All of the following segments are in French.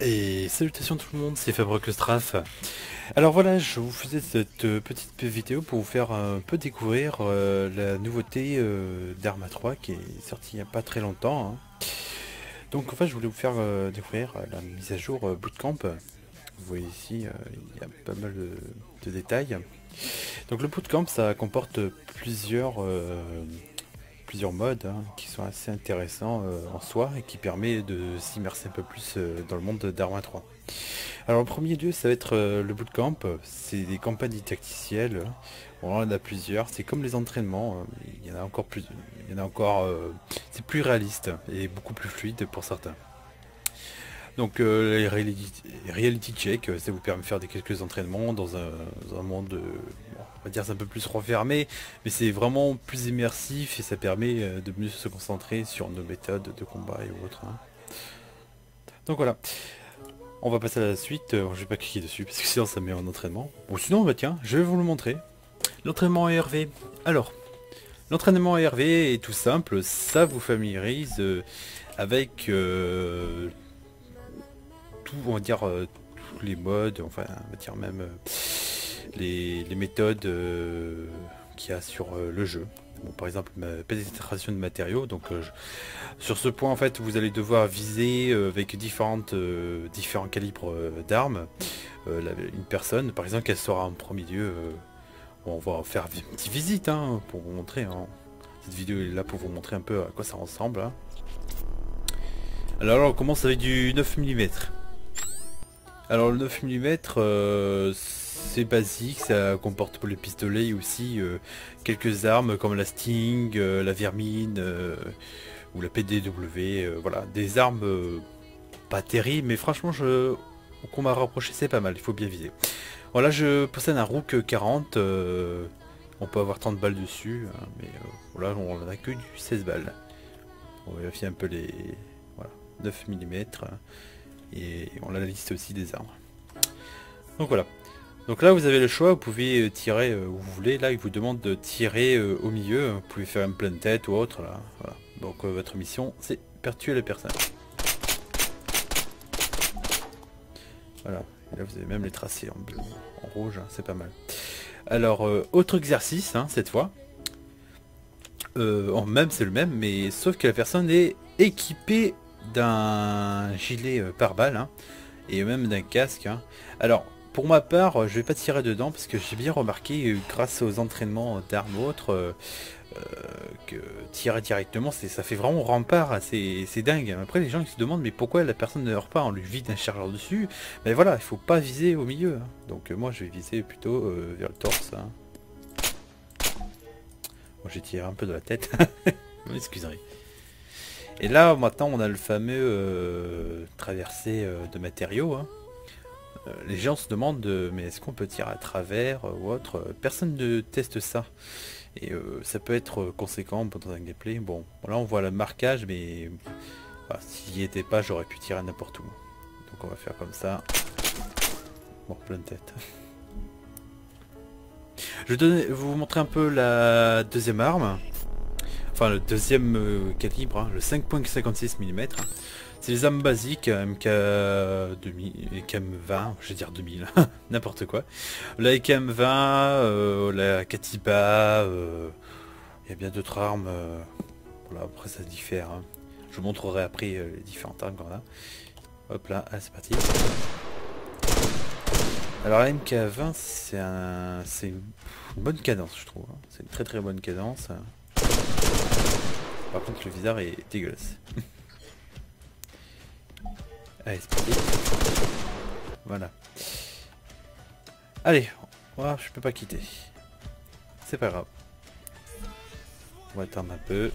Et salutations tout le monde, c'est Fabrique le Straff. Alors voilà, je vous faisais cette petite vidéo pour vous faire un peu découvrir la nouveauté d'Arma 3 qui est sortie il n'y a pas très longtemps, hein. Donc en fait je voulais vous faire découvrir la mise à jour Bootcamp. Vous voyez ici, il y a pas mal de détails. Donc le Bootcamp ça comporte plusieurs modes, hein, qui sont assez intéressants en soi et qui permet de s'immerser un peu plus dans le monde d'Arma 3. Alors, en premier lieu, ça va être le bootcamp. C'est des campagnes didacticielles. Bon, on en a plusieurs. C'est comme les entraînements. Il y en a encore plus. Il y en a encore. C'est plus réaliste et beaucoup plus fluide pour certains. Donc, les reality check, ça vous permet de faire quelques entraînements dans un monde, bon, on va dire c'est un peu plus renfermé, mais c'est vraiment plus immersif et ça permet de mieux se concentrer sur nos méthodes de combat et autres, hein. Donc voilà. On va passer à la suite, je vais pas cliquer dessus parce que sinon ça met en entraînement. Bon sinon bah tiens, je vais vous le montrer. L'entraînement ARV. Alors, l'entraînement ARV est tout simple, ça vous familiarise avec tout, on va dire tous les modes, enfin on va dire même les méthodes qu'il y a sur le jeu. Bon, par exemple, pénétration de matériaux. Donc, sur ce point, en fait, vous allez devoir viser avec différents calibres d'armes une personne. Par exemple, qu'elle sera en premier lieu. On va faire une petite visite, hein, pour vous montrer, hein. Cette vidéo est là pour vous montrer un peu à quoi ça ressemble, hein. Alors, on commence avec du 9 mm. Alors, le 9 mm, c'est basique, ça comporte pour les pistolets et aussi quelques armes comme la Sting, la Vermine ou la PDW, voilà, des armes pas terribles, mais franchement qu'on m'a rapproché c'est pas mal, il faut bien viser. Voilà, je possède un Rook 40, on peut avoir 30 balles dessus, hein, mais voilà, on n'a que du 16 balles. On va vérifier un peu les... Voilà, 9 mm, et on a la liste aussi des armes. Donc voilà. Donc là vous avez le choix, vous pouvez tirer où vous voulez. Là il vous demande de tirer au milieu, vous pouvez faire une pleine tête ou autre là. Voilà. Donc votre mission c'est faire tuer la personne. Voilà, et là vous avez même les tracés en bleu, en rouge, hein, c'est pas mal. Alors autre exercice, hein, cette fois. Même c'est le même, mais sauf que la personne est équipée d'un gilet pare-balles, hein, et même d'un casque, hein. Alors pour ma part, je vais pas tirer dedans parce que j'ai bien remarqué, grâce aux entraînements d'armes ou autres, que tirer directement, ça fait vraiment rempart, hein, c'est dingue. Après les gens ils se demandent mais pourquoi la personne ne meurt pas, on lui vide un chargeur dessus. Mais voilà, il faut pas viser au milieu, hein. Donc moi je vais viser plutôt vers le torse, hein. Bon, j'ai tiré un peu de la tête, vous m'excuserez. Et là maintenant on a le fameux traversée de matériaux, hein. Les gens se demandent mais est-ce qu'on peut tirer à travers ou autre. Personne ne teste ça. Et ça peut être conséquent dans un gameplay. Bon, là on voit le marquage, mais voilà, s'il n'y était pas, j'aurais pu tirer n'importe où. Donc on va faire comme ça. Bon, plein de tête. Je vais vous montrer un peu la deuxième arme. Enfin, le deuxième calibre, hein, le 5.56 mm. C'est les armes basiques, MK2000, EKM20, je vais dire 2000, n'importe quoi. La EKM20, la Katiba, il y a bien d'autres armes. Voilà, après ça diffère, hein. Je vous montrerai après les différentes armes qu'on a. Hop là, ah, c'est parti. Alors la MK20, c'est une bonne cadence, je trouve, hein. C'est une très très bonne cadence. Par contre, le viseur est dégueulasse. Allez, c'est parti. Voilà. Allez, voilà, je peux pas quitter. C'est pas grave. On va attendre un peu.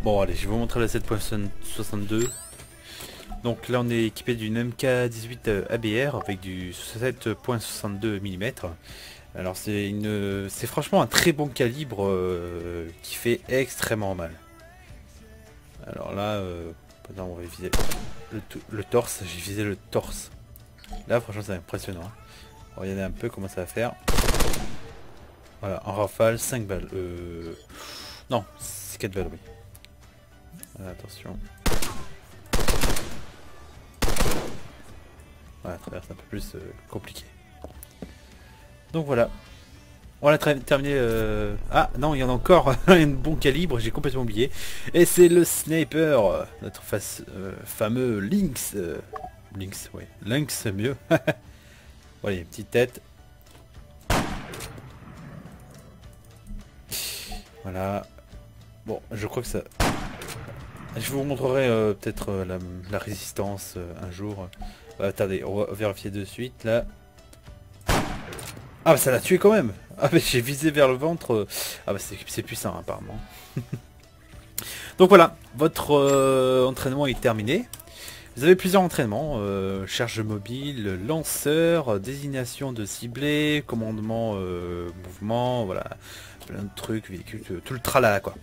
Bon, allez, je vais vous montrer la 7.62. Donc là, on est équipé d'une MK18 ABR avec du 7.62 mm. Alors c'est franchement un très bon calibre qui fait extrêmement mal. Alors là, on va viser le torse, j'ai visé le torse. Là franchement c'est impressionnant, hein. Regardez un peu comment ça va faire. Voilà, en rafale, 5 balles. Non, c'est 4 balles, oui. Voilà, attention. Voilà, à travers c'est un peu plus compliqué. Donc voilà. On a terminé... Ah non, il y en a encore un bon calibre, j'ai complètement oublié. Et c'est le sniper, notre fameux Lynx. Lynx, ouais. Lynx, c'est mieux. Voilà, une petite tête. Voilà. Bon, je crois que ça... Je vous montrerai peut-être la résistance un jour. Attendez, on va vérifier de suite, là. Ah bah ça l'a tué quand même. Ah bah j'ai visé vers le ventre. Ah bah c'est puissant apparemment. Donc voilà, votre entraînement est terminé. Vous avez plusieurs entraînements, charge mobile, lanceur, désignation de ciblé, commandement, mouvement, voilà, plein de trucs, véhicules, tout le tralala quoi.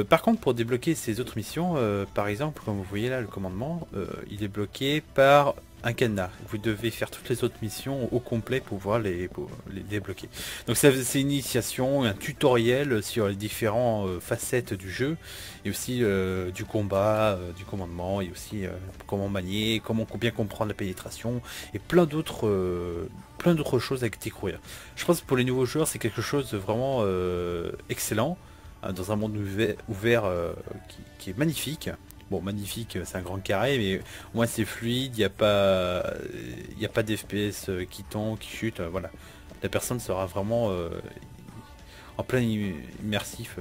Par contre pour débloquer ces autres missions, par exemple comme vous voyez là le commandement, il est bloqué par un cadenas. Vous devez faire toutes les autres missions au complet pour pouvoir les débloquer. Donc c'est une initiation, un tutoriel sur les différentes facettes du jeu et aussi du combat, du commandement et aussi comment manier, comment bien comprendre la pénétration et plein d'autres choses à découvrir. Je pense que pour les nouveaux joueurs c'est quelque chose de vraiment excellent hein, dans un monde ouvert qui est magnifique. Bon, magnifique, c'est un grand carré, mais au moins c'est fluide, il n'y a pas d'FPS qui tombe, qui chute, voilà. La personne sera vraiment en plein immersif,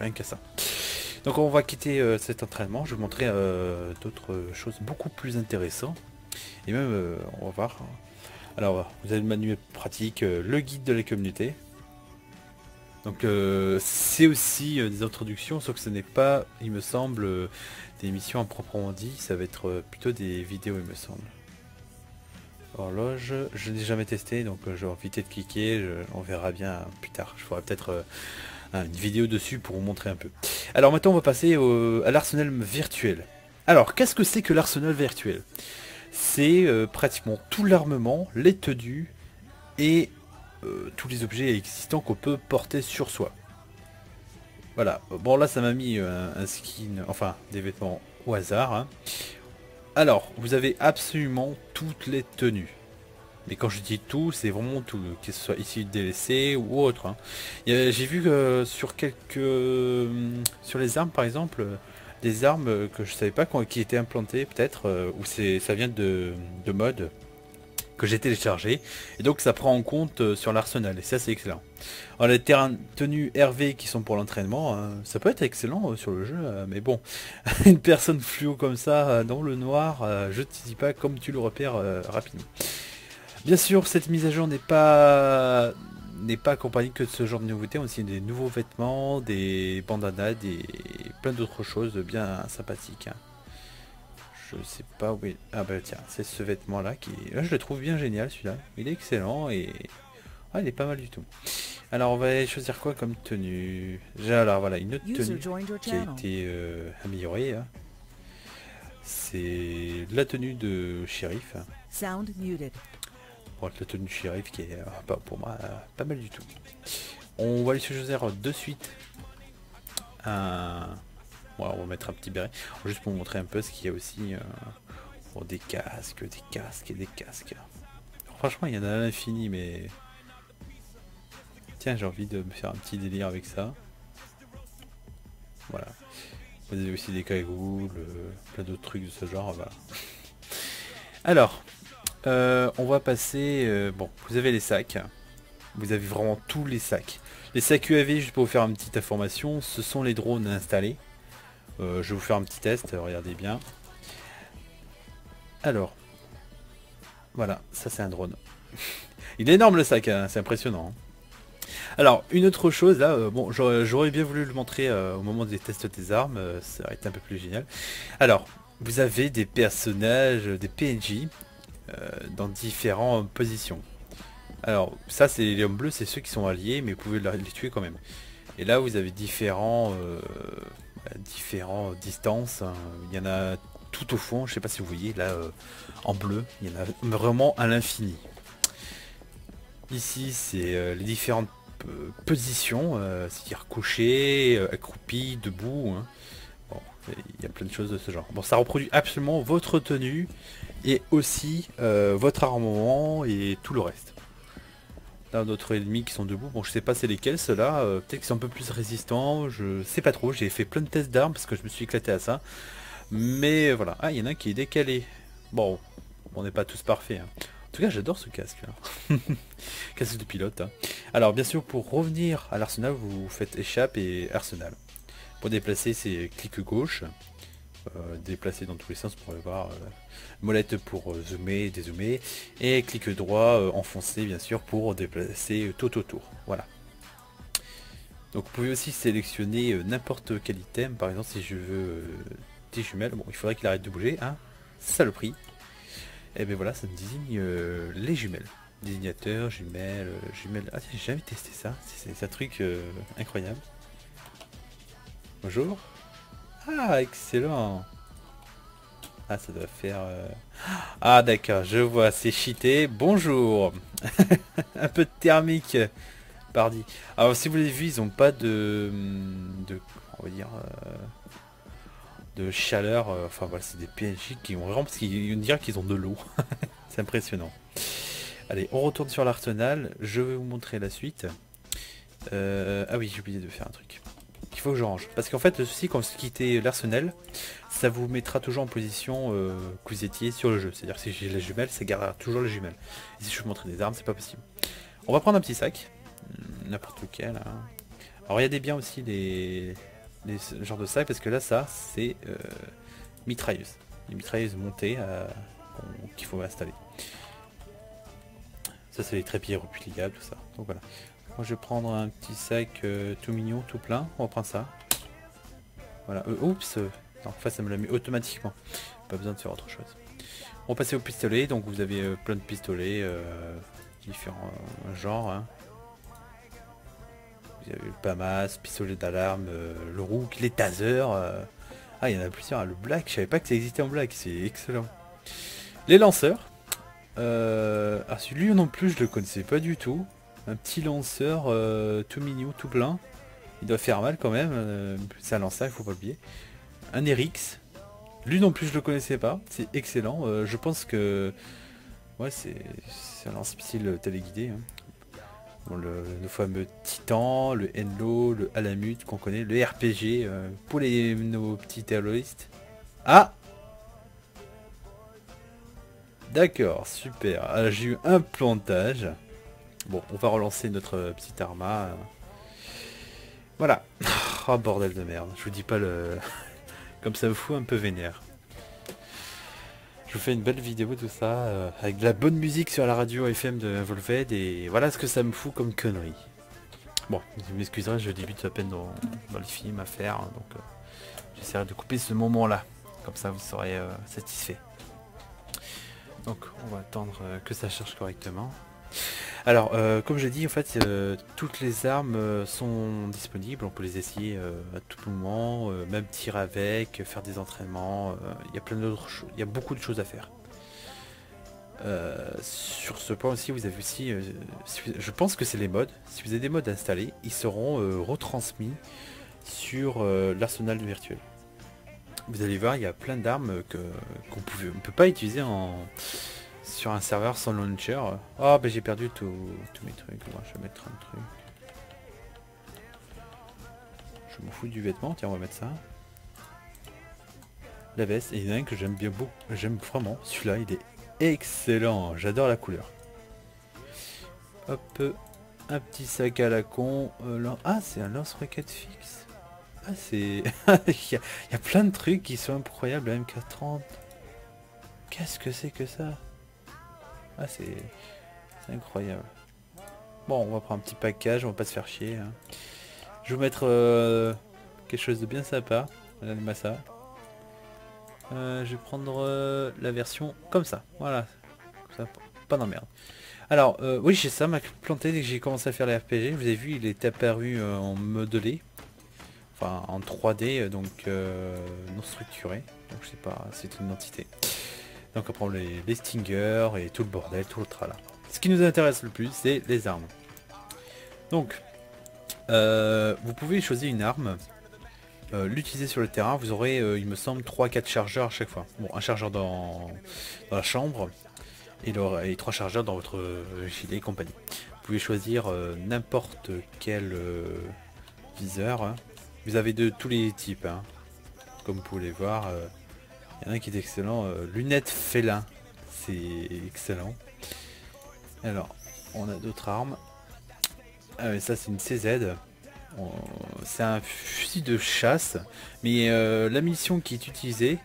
rien qu'à ça. Donc on va quitter cet entraînement, je vais vous montrer d'autres choses beaucoup plus intéressantes. Et même, on va voir. Alors, vous avez le manuel pratique, le guide de la communauté. Donc c'est aussi des introductions, sauf que ce n'est pas, il me semble, des missions à proprement dit, ça va être plutôt des vidéos il me semble. Horloge, je n'ai jamais testé, donc je vais éviter de cliquer, on verra bien plus tard. Je ferai peut-être une vidéo dessus pour vous montrer un peu. Alors maintenant on va passer à l'arsenal virtuel. Alors qu'est-ce que c'est que l'arsenal virtuel? C'est pratiquement tout l'armement, les tenues et tous les objets existants qu'on peut porter sur soi. Voilà, bon là ça m'a mis un skin, enfin des vêtements au hasard. Hein. Alors, vous avez absolument toutes les tenues. Mais quand je dis tout, c'est vraiment tout, que ce soit ici DLC ou autre. Hein. J'ai vu que sur sur les armes par exemple, des armes que je savais pas qui étaient implantées peut-être, ou ça vient de mode que j'ai téléchargé et donc ça prend en compte sur l'arsenal et ça c'est excellent. Alors les tenues RV qui sont pour l'entraînement, ça peut être excellent sur le jeu, mais bon, une personne fluo comme ça dans le noir, je te dis pas comme tu le repères rapidement. Bien sûr cette mise à jour n'est pas accompagnée que de ce genre de nouveautés, on a aussi des nouveaux vêtements, des bandanas, plein d'autres choses bien sympathiques. Hein. Je sais pas où il... Ah bah tiens, c'est ce vêtement là qui... Là, je le trouve bien génial celui-là. Il est excellent et... Ah, il est pas mal du tout. Alors on va choisir quoi comme tenue? Alors voilà, une autre tenue qui a été améliorée. Hein. C'est la tenue de shérif. Bon, la tenue de shérif qui est pour moi pas mal du tout. On va aller choisir de suite un... Bon, on va mettre un petit béret, juste pour vous montrer un peu ce qu'il y a aussi. Bon, des casques et des casques. Alors, franchement, il y en a à l'infini, mais... Tiens, j'ai envie de me faire un petit délire avec ça. Voilà. Vous avez aussi des cagoules, plein d'autres trucs de ce genre. Voilà. Alors, on va passer... bon, vous avez les sacs. Vous avez vraiment tous les sacs. Les sacs UAV, juste pour vous faire une petite information, ce sont les drones installés. Je vais vous faire un petit test, regardez bien. Alors, voilà, ça c'est un drone. Il est énorme le sac, hein, c'est impressionnant. Hein. Alors, une autre chose, là, bon, j'aurais bien voulu le montrer au moment des tests des armes, ça aurait été un peu plus génial. Alors, vous avez des personnages, des PNJ, dans différentes positions. Alors, ça c'est les hommes bleus, c'est ceux qui sont alliés, mais vous pouvez les tuer quand même. Et là, vous avez différentes distances, hein. Il y en a tout au fond, je sais pas si vous voyez là en bleu, il y en a vraiment à l'infini. Ici c'est les différentes positions, c'est-à-dire couché, accroupi, debout. Hein. Bon, il y a plein de choses de ce genre. Bon, ça reproduit absolument votre tenue et aussi votre armement et tout le reste. Là, d'autres ennemis qui sont debout, bon je sais pas c'est lesquels ceux-là, peut-être qu'ils sont un peu plus résistants, je sais pas trop, j'ai fait plein de tests d'armes parce que je me suis éclaté à ça. Mais voilà, ah il y en a un qui est décalé. Bon, on n'est pas tous parfaits. Hein. En tout cas j'adore ce casque. Hein. Casque de pilote. Hein. Alors bien sûr pour revenir à l'arsenal, vous faites échappe et arsenal. Pour déplacer c'est clic gauche. Déplacer dans tous les sens pour aller voir molette pour zoomer, dézoomer et clic droit enfoncer bien sûr pour déplacer tout autour. Voilà. Donc vous pouvez aussi sélectionner n'importe quel item, par exemple si je veux des jumelles, bon il faudrait qu'il arrête de bouger, hein, saloperie. Et bien voilà, ça me désigne les jumelles. Désignateur, jumelles, jumelles. Ah j'ai jamais testé ça, c'est un truc incroyable. Bonjour. Ah, excellent. Ah, ça doit faire... Ah, d'accord, je vois, c'est cheaté. Bonjour. Un peu de thermique, pardi. Alors, si vous l'avez vu, ils n'ont pas on va dire... de chaleur. Enfin, voilà, c'est des PNJ qui ont vraiment... Parce qu'ils dirait qu'ils ont de l'eau. C'est impressionnant. Allez, on retourne sur l'arsenal. Je vais vous montrer la suite. Ah oui, j'ai oublié de faire un truc. Il faut que je range. Parce qu'en fait, le souci, quand vous quittez l'arsenal, ça vous mettra toujours en position que vous étiez sur le jeu. C'est-à-dire que si j'ai les jumelles, ça gardera toujours les jumelles. Et si je vous montre des armes, c'est pas possible. On va prendre un petit sac. N'importe lequel. Hein. Alors, regardez bien aussi les genres de sacs, parce que là, ça, c'est mitrailleuse. Les mitrailleuses montées qu'il faut installer. Ça, c'est les trépieds repliables, tout ça. Donc voilà. Moi je vais prendre un petit sac tout mignon, tout plein. On va prendre ça. Voilà. Oups. Non, enfin ça me l'a mis automatiquement. Pas besoin de faire autre chose. On va passer au pistolet. Donc vous avez plein de pistolets différents genres. Hein. Vous avez le PAMAS, pistolet d'alarme, le rook, les tasers. Ah il y en a plusieurs. Le black, je savais pas que ça existait en black. C'est excellent. Les lanceurs. Ah celui-là non plus je le connaissais pas du tout. Un petit lanceur tout mignon, tout plein. Il doit faire mal quand même. C'est un lanceur, il faut pas oublier. Un RX. Lui non plus je le connaissais pas. C'est excellent. Je pense que... Ouais c'est un lance-missile téléguidé. Hein. Bon, le fameux Titan, le Enlo, le Alamut qu'on connaît. Le RPG pour nos petits terroristes. Ah! D'accord, super. Alors j'ai eu un plantage. Bon, on va relancer notre petite arma. Voilà. Oh bordel de merde. Je vous dis pas le... Comme ça me fout un peu vénère. Je vous fais une belle vidéo tout ça. Avec de la bonne musique sur la radio FM de Volved. Et voilà ce que ça me fout comme connerie. Bon, vous m'excuserez, je débute à peine dans les films à faire. Donc j'essaierai de couper ce moment-là. Comme ça vous serez satisfait. Donc on va attendre que ça charge correctement. Alors, comme je dis, en fait, toutes les armes sont disponibles. On peut les essayer à tout moment, même tirer avec, faire des entraînements. Il y a plein d'autres choses. Il y a beaucoup de choses à faire. Sur ce point aussi, vous avez aussi, je pense que c'est les mods. Si vous avez des mods installés, ils seront retransmis sur l'arsenal virtuel. Vous allez voir, il y a plein d'armes qu'on ne peut pas utiliser sur un serveur sans launcher. Oh ben j'ai perdu tous mes trucs. Moi, je vais mettre un truc. Je m'en fous du vêtement. Tiens, on va mettre ça. La veste. Et il y en a un que j'aime bien beaucoup. J'aime vraiment. Celui-là, il est excellent. J'adore la couleur. Hop. Un petit sac à la con. Ah, c'est un lance-roquette fixe. Ah, c'est... il y a plein de trucs qui sont incroyables. La MK30. Qu'est-ce que c'est que ça? Ah, c'est incroyable. Bon, on va prendre un petit package, on va pas se faire chier. Hein. Je vais vous mettre quelque chose de bien sympa. Regardez-moi ça. Je vais prendre la version comme ça. Voilà. Ça, pas d'emmerde. Alors, oui, j'ai ça m'a planté dès que j'ai commencé à faire les RPG. Vous avez vu, il est apparu en modelé. Enfin, en 3D, donc non structuré. Donc, je sais pas, c'est une entité. Donc après les stingers et tout le bordel, tout le tralala. Ce qui nous intéresse le plus, c'est les armes. Donc, vous pouvez choisir une arme l'utiliser sur le terrain, vous aurez, il me semble, 3-4 chargeurs à chaque fois. Bon, un chargeur dans la chambre et 3 chargeurs dans votre gilet et compagnie. Vous pouvez choisir n'importe quel viseur. Hein. Vous avez de tous les types. Hein. Comme vous pouvez voir, il y en a un qui est excellent. Lunettes félin, c'est excellent. Alors, on a d'autres armes. Ah, mais ça c'est une CZ. C'est un fusil de chasse, mais la munition qui est utilisée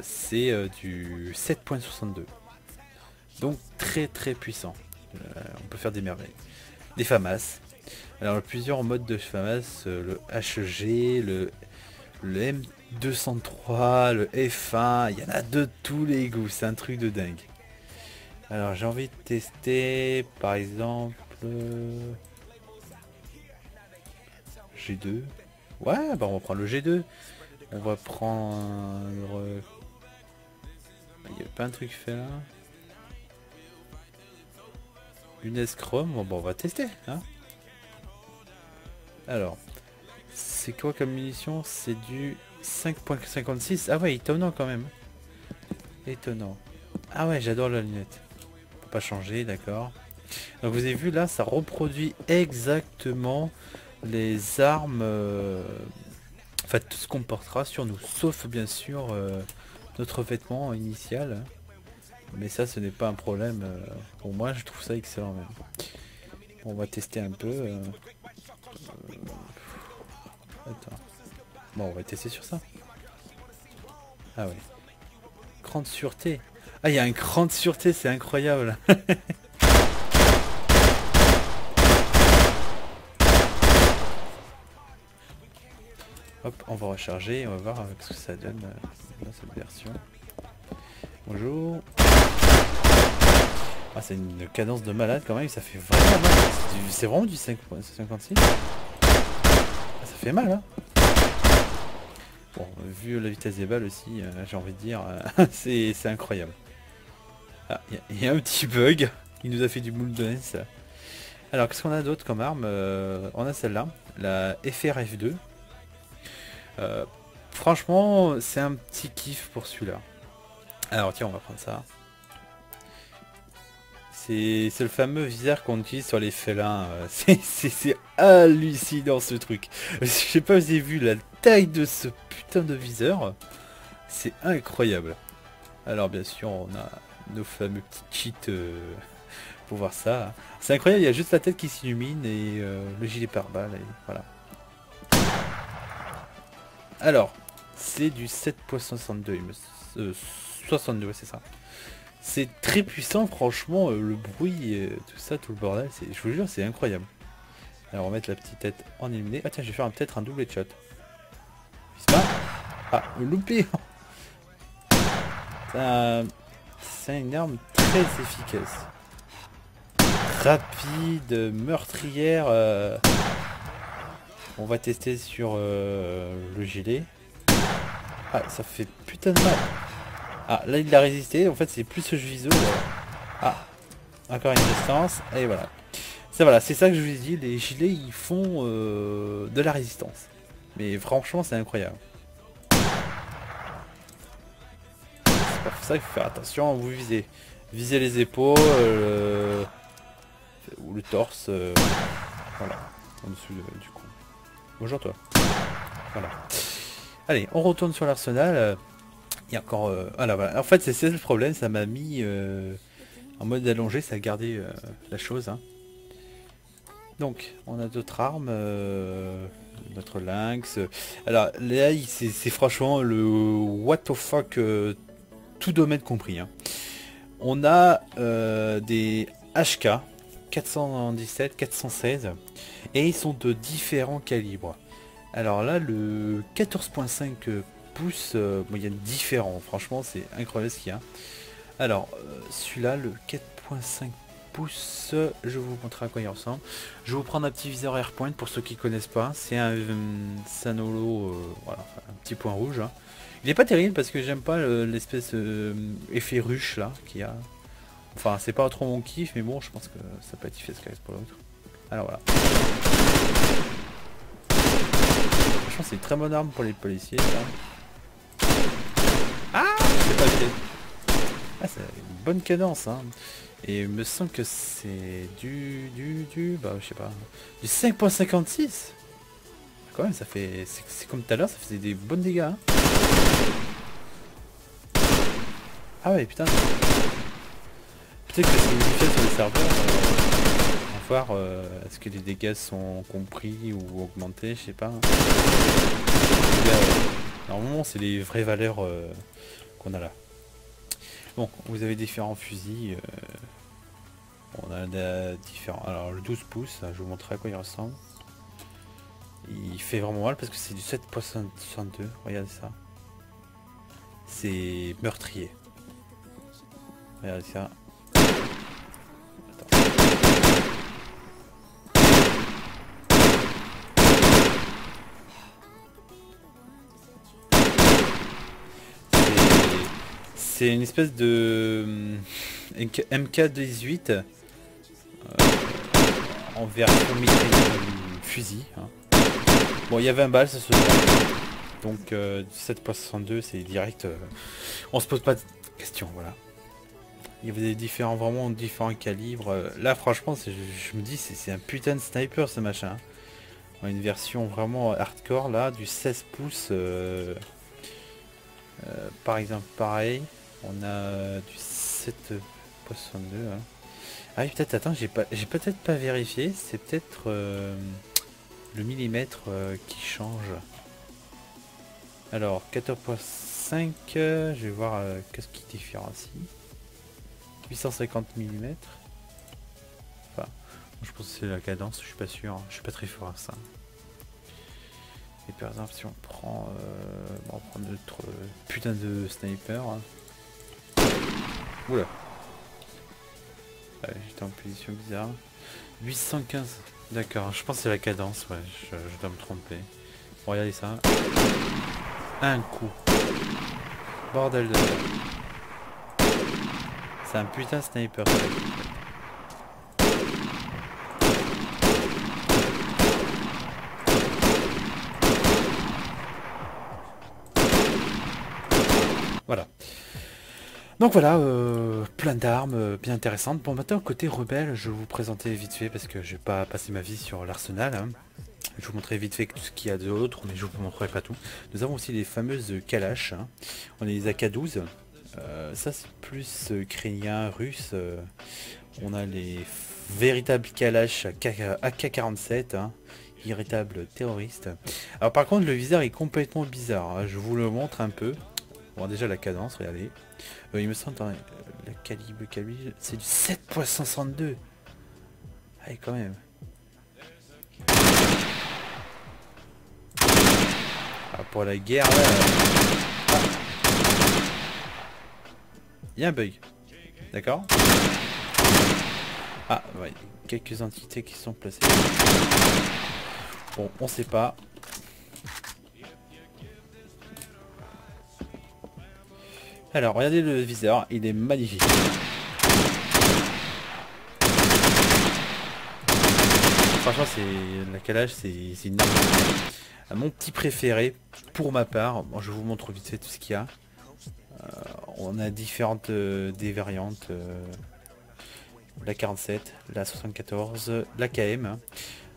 c'est du 7.62. Donc très très puissant. On peut faire des merveilles. Des FAMAS. Alors plusieurs modes de FAMAS, le HG, le M203, le F1, il y en a de tous les goûts, c'est un truc de dingue. Alors j'ai envie de tester par exemple G2. Ouais, bah on va prendre le G2. On va prendre... Il y a pas un truc fait là. Une S-Chrome, bon, bah, on va tester. Hein. Alors, c'est quoi comme munition? C'est du 5.56. Ah ouais, étonnant quand même. Étonnant. Ah ouais, j'adore la lunette. Faut pas changer, d'accord. Donc vous avez vu là, ça reproduit exactement les armes, enfin tout ce qu'on portera sur nous, sauf bien sûr notre vêtement initial. Mais ça, ce n'est pas un problème. Pour moi, je trouve ça excellent même. On va tester un peu. Attends. Bon, on va tester sur ça. Ah ouais. Cran de sûreté. Ah, il y a un cran de sûreté, c'est incroyable. Hop, on va recharger, on va voir ce que ça donne dans cette version. Bonjour. Ah, c'est une cadence de malade quand même, ça fait vraiment mal. C'est vraiment du 5.56. Ah, ça fait mal, hein. Bon, vu la vitesse des balles aussi, j'ai envie de dire, c'est incroyable. Ah, il y a un petit bug qui nous a fait du boule de laisse. Alors, qu'est-ce qu'on a d'autre comme arme? On a celle-là, la FRF2. Franchement, c'est un petit kiff pour celui-là. Alors, tiens, on va prendre ça. C'est le fameux viseur qu'on utilise sur les félins. C'est hallucinant ce truc. Je sais pas si vous avez vu la taille de ce putain de viseur. C'est incroyable. Alors bien sûr on a nos fameux petits cheats pour voir ça. C'est incroyable, il y a juste la tête qui s'illumine et le gilet pare-balles. Voilà. Alors, c'est du 7.62. 62, c'est ça. C'est très puissant, franchement, le bruit, tout ça, tout le bordel, je vous jure, c'est incroyable. Alors on va mettre la petite tête en éliminé. Ah tiens, je vais faire peut-être un double headshot. Ah, loupé. C'est une arme très efficace. Rapide, meurtrière. On va tester sur le gilet. Ah, ça fait putain de mal. Ah, là il a résisté, en fait c'est plus ce viso. Ah, encore une résistance, et voilà. C'est ça que je vous ai dit, les gilets ils font de la résistance. Mais franchement c'est incroyable. C'est pour ça qu'il faut faire attention, vous visez. Visez les épaules, ou le torse, voilà, en dessous du cou. Bonjour toi. Voilà. Allez, on retourne sur l'arsenal. Il y a encore... voilà. En fait, c'est le problème, ça m'a mis en mode allongé, ça a gardé la chose. Hein. Donc, on a d'autres armes. Notre lynx. Alors, là, c'est franchement le what the fuck, tout domaine compris. Hein. On a des HK 417, 416, et ils sont de différents calibres. Alors là, le 14.5 pouces, moyenne différent. Franchement, c'est incroyable ce qu'il y a. Alors, celui-là, le 4.5 pouces, je vais vous montrer à quoi il ressemble. Je vais vous prendre un petit viseur AirPoint pour ceux qui connaissent pas. C'est un Sanolo, voilà, un petit point rouge. Hein. Il n'est pas terrible parce que j'aime pas l'espèce effet ruche là qu'il y a. Enfin, c'est pas trop mon kiff, mais bon, je pense que ça peut être efficace pour l'autre. Alors voilà. Franchement, c'est une très bonne arme pour les policiers, ça. Ah, c'est pas fait. Ah, c'est une bonne cadence, hein. Et il me semble que c'est bah, je sais pas, du 5.56. Quand même, ça fait, c'est comme tout à l'heure, ça faisait des bons dégâts, hein. Ah ouais, putain. Peut-être que c'est modifié sur le serveur. On va voir est-ce que les dégâts sont compris ou augmentés, je sais pas. Normalement, c'est les vraies valeurs qu'on a là. Bon, vous avez différents fusils. On a différents. Alors, le 12 pouces, je vous montrerai à quoi il ressemble. Il fait vraiment mal parce que c'est du 7.62. Regardez ça. C'est meurtrier. Regardez ça. Attends. C'est une espèce de MK18 en version fusil. Hein. Bon, il y a 20 balles, ça se voit. Donc 7.62, c'est direct. On se pose pas de questions, voilà. Il y avait des différents, vraiment différents calibres. Là, franchement, je me dis, c'est un putain de sniper, ce machin. On a une version vraiment hardcore, là, du 16 pouces. Par exemple, pareil. On a du 7.62. Hein. Ah oui, peut-être, attends, j'ai peut-être pas vérifié. C'est peut-être le millimètre qui change. Alors, 14.5, je vais voir qu'est-ce qui différencie. 850 mm. Enfin, je pense que c'est la cadence, je suis pas sûr, je suis pas très fort à ça. Et par exemple, si on prend, on va prendre notre putain de sniper. Oula. Ouais, j'étais en position bizarre. 815. D'accord, je pense que c'est la cadence, ouais, je dois me tromper. Bon, regardez ça. Un coup. Bordel de... C'est un putain de sniper. Voilà. Donc voilà, plein d'armes bien intéressantes. Bon, maintenant côté rebelle, je vais vous présenter vite fait parce que je vais pas passer ma vie sur l'arsenal. Hein. Je vous montrerai vite fait tout ce qu'il y a d'autre, mais je vous montrerai pas tout. Nous avons aussi les fameuses Kalash. Hein. On a les AK-12. Ça c'est plus ukrainien, russe. On a les véritables Kalash AK-47. Hein. Véritable terroriste. Alors par contre le viseur est complètement bizarre. Hein. Je vous le montre un peu. Bon déjà la cadence, regardez. Il me semble le calibre c'est du 7.62. Allez quand même. Ah, pour la guerre là. Il y a un bug. D'accord. Ah ouais, quelques entités qui sont placées. Bon, on sait pas. Alors, regardez le viseur, il est magnifique. Franchement, la Kalash, c'est une arme. Mon petit préféré, pour ma part, bon, je vous montre vite fait tout ce qu'il y a. On a différentes des variantes. La 47, la 74, la KM.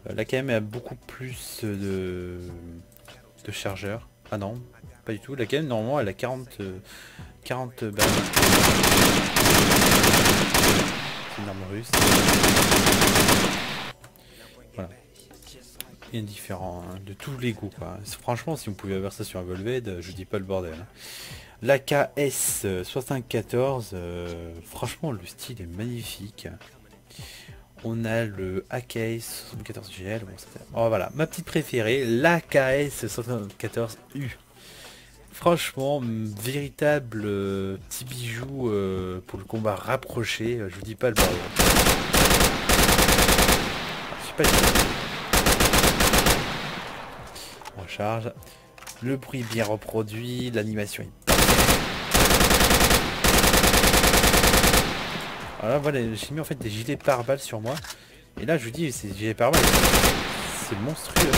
La KM a beaucoup plus de chargeurs. Ah non, pas du tout. La KM, normalement, elle a 40 balles. C'est une arme russe. Voilà. Il y a différents, hein, de tous les goûts, quoi. Franchement, si on pouvait avoir ça sur un Volved, je dis pas le bordel. Hein. La KS 74, franchement, le style est magnifique. On a le AKS 74 GL. Bon, oh, voilà, ma petite préférée, l'AKS 74U. Franchement, véritable petit bijou pour le combat rapproché. Je vous dis pas le bordel. Je sais pas si... On charge. Le bruit bien reproduit, l'animation est... Alors là, voilà, j'ai mis en fait des gilets pare-balles sur moi. Et là, je vous dis, ces gilets pare-balles, c'est monstrueux.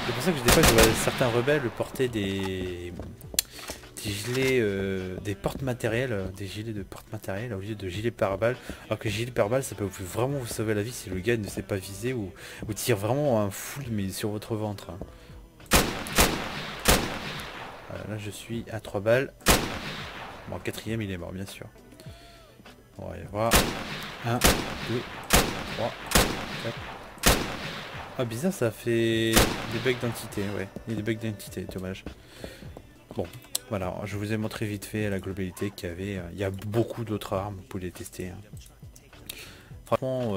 C'est pour ça que des fois je vois certains rebelles porter des gilets, des porte-matériel, des gilets de porte-matériel au lieu de gilets pare-balles. Alors que gilet pare-balles, ça peut vraiment vous sauver la vie si le gars ne sait pas viser ou tire vraiment un full mais sur votre ventre. Voilà, là je suis à 3 balles. Bon, quatrième il est mort bien sûr. On va y voir. 1, 2, 3, 4. Ah bizarre, ça fait des bugs d'identité, ouais. Il y a des bugs d'identité, dommage. Bon, voilà, je vous ai montré vite fait la globalité qu'il y avait. Il y a beaucoup d'autres armes, vous pouvez les tester. Hein. Franchement,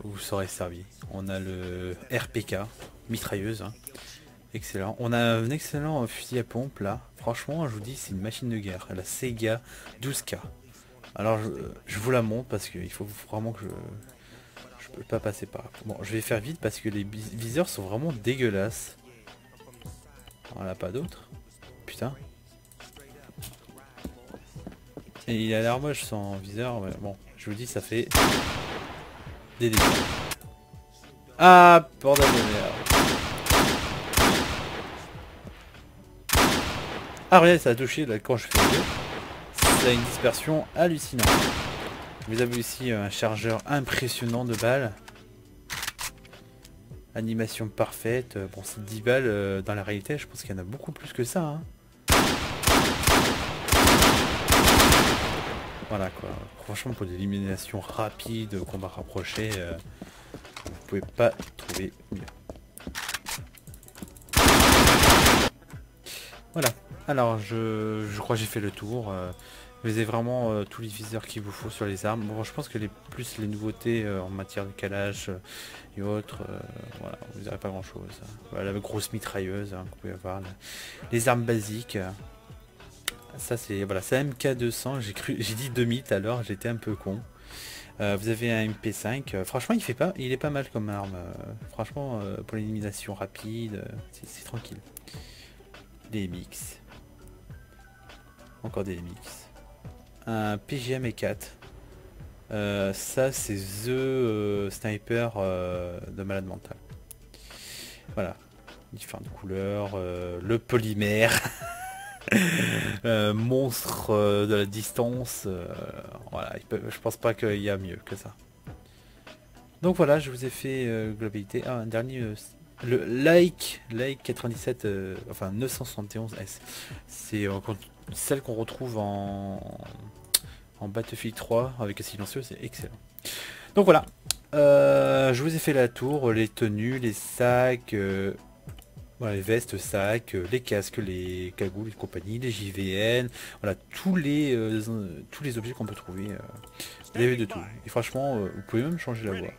vous serez servi. On a le RPK, mitrailleuse. Hein. Excellent. On a un excellent fusil à pompe là. Franchement, je vous dis, c'est une machine de guerre. La Sega 12K. Alors, je vous la montre parce qu'il faut vraiment que je peux pas passer par là. Bon, je vais faire vite parce que les viseurs sont vraiment dégueulasses. On n'a pas d'autres. Putain. Et il a l'air moche sans viseur, mais bon, je vous dis, ça fait des dégâts. Ah, bordel de merde. Ah, regardez, ça a touché là quand je fais le jeu. Ça a une dispersion hallucinante. Vous avez aussi un chargeur impressionnant de balles. Animation parfaite. Bon, c'est 10 balles dans la réalité, je pense qu'il y en a beaucoup plus que ça. Hein. Voilà quoi. Franchement, pour des éliminations rapides, combat rapproché, vous pouvez pas trouver mieux. Voilà. Alors, je crois que j'ai fait le tour. Vous avez vraiment tous les viseurs qu'il vous faut sur les armes. Bon, je pense que plus les nouveautés en matière de calage et autres, voilà, vous n'aurez pas grand chose. Voilà, la grosse mitrailleuse, hein, que vous pouvez avoir. Les armes basiques. Ça c'est voilà, c'est MK200. J'ai dit 2000 alors, j'étais un peu con. Vous avez un MP5. Franchement, il est pas mal comme arme. Franchement, pour l'élimination rapide, c'est tranquille. Des MX. Encore des MX. Un PGM E4. Ça c'est The Sniper de malade mental. Voilà. Différentes couleurs. Le polymère. Monstre de la distance. Voilà. Je pense pas qu'il y a mieux que ça. Donc voilà, je vous ai fait globalité. Ah, un dernier. Le Like 97, enfin 971S. C'est celle qu'on retrouve en Battlefield 3 avec le silencieux, c'est excellent. Donc voilà, je vous ai fait la tour, les tenues, les sacs, voilà, les vestes, sacs, les casques, les cagoules et compagnie, les JVN, voilà tous les objets qu'on peut trouver. Il y avait de tout. Et franchement, vous pouvez même changer la voix.